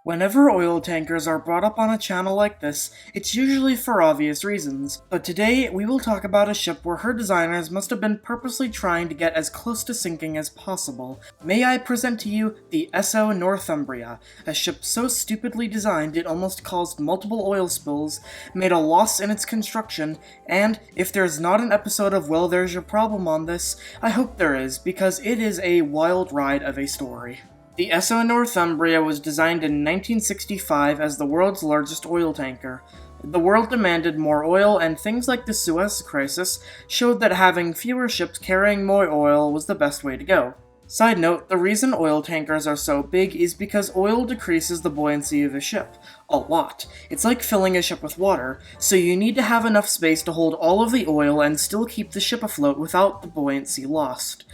Whenever oil tankers are brought up on a channel like this, it's usually for obvious reasons, but today we will talk about a ship where her designers must have been purposely trying to get as close to sinking as possible. May I present to you the Esso Northumbria, a ship so stupidly designed it almost caused multiple oil spills, made a loss in its construction, and if there's not an episode of Well There's Your Problem on this, I hope there is, because it is a wild ride of a story. The Esso Northumbria was designed in 1965 as the world's largest oil tanker. The world demanded more oil, and things like the Suez Crisis showed that having fewer ships carrying more oil was the best way to go. Side note, the reason oil tankers are so big is because oil decreases the buoyancy of a ship. A lot. It's like filling a ship with water, so you need to have enough space to hold all of the oil and still keep the ship afloat without the buoyancy lost.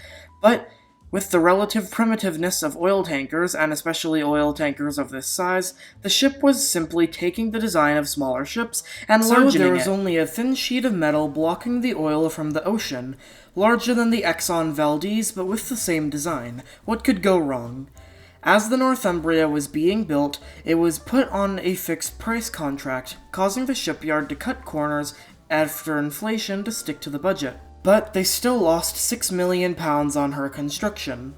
But with the relative primitiveness of oil tankers, and especially oil tankers of this size, the ship was simply taking the design of smaller ships and enlarging it. So there was only a thin sheet of metal blocking the oil from the ocean, larger than the Exxon Valdez, but with the same design. What could go wrong? As the Northumbria was being built, it was put on a fixed price contract, causing the shipyard to cut corners after inflation to stick to the budget. But they still lost £6 million on her construction.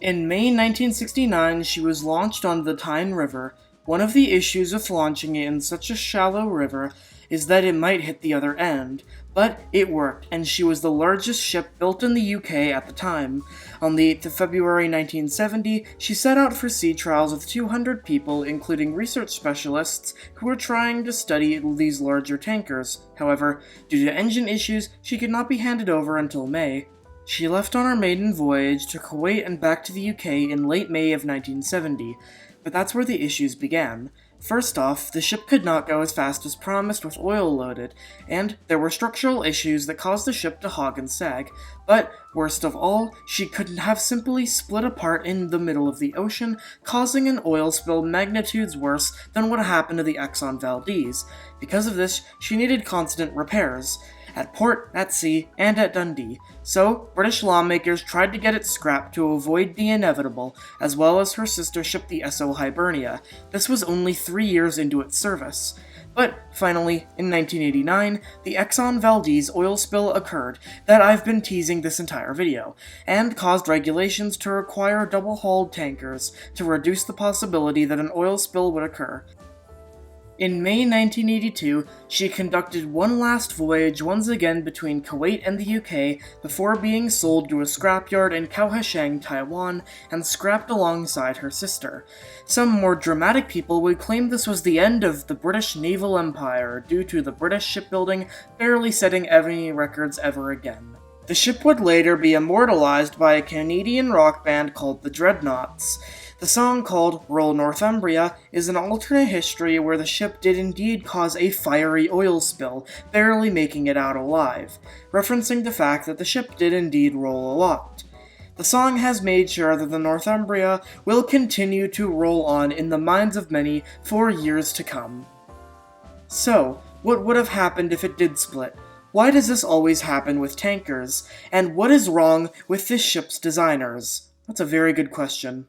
In May 1969, she was launched on the Tyne River. One of the issues with launching it in such a shallow river is that it might hit the other end, but it worked, and she was the largest ship built in the UK at the time. On the 8th of February 1970, she set out for sea trials with 200 people, including research specialists, who were trying to study these larger tankers. However, due to engine issues, she could not be handed over until May. She left on her maiden voyage to Kuwait and back to the UK in late May of 1970, but that's where the issues began. First off, the ship could not go as fast as promised with oil loaded, and there were structural issues that caused the ship to hog and sag. But, worst of all, she could have simply split apart in the middle of the ocean, causing an oil spill magnitudes worse than what happened to the Exxon Valdez. Because of this, she needed constant repairs, at port, at sea, and at Dundee, so British lawmakers tried to get it scrapped to avoid the inevitable, as well as her sister ship the Esso Hibernia. This was only 3 years into its service. But finally, in 1989, the Exxon Valdez oil spill occurred that I've been teasing this entire video, and caused regulations to require double-hulled tankers to reduce the possibility that an oil spill would occur. In May 1982, she conducted one last voyage once again between Kuwait and the UK before being sold to a scrapyard in Kaohsiung, Taiwan, and scrapped alongside her sister. Some more dramatic people would claim this was the end of the British naval empire due to the British shipbuilding barely setting any records ever again. The ship would later be immortalized by a Canadian rock band called the Dreadnoughts. The song called Royal Northumbria is an alternate history where the ship did indeed cause a fiery oil spill, barely making it out alive, referencing the fact that the ship did indeed roll a lot. The song has made sure that the Northumbria will continue to roll on in the minds of many for years to come. So, what would have happened if it did split? Why does this always happen with tankers? And what is wrong with this ship's designers? That's a very good question.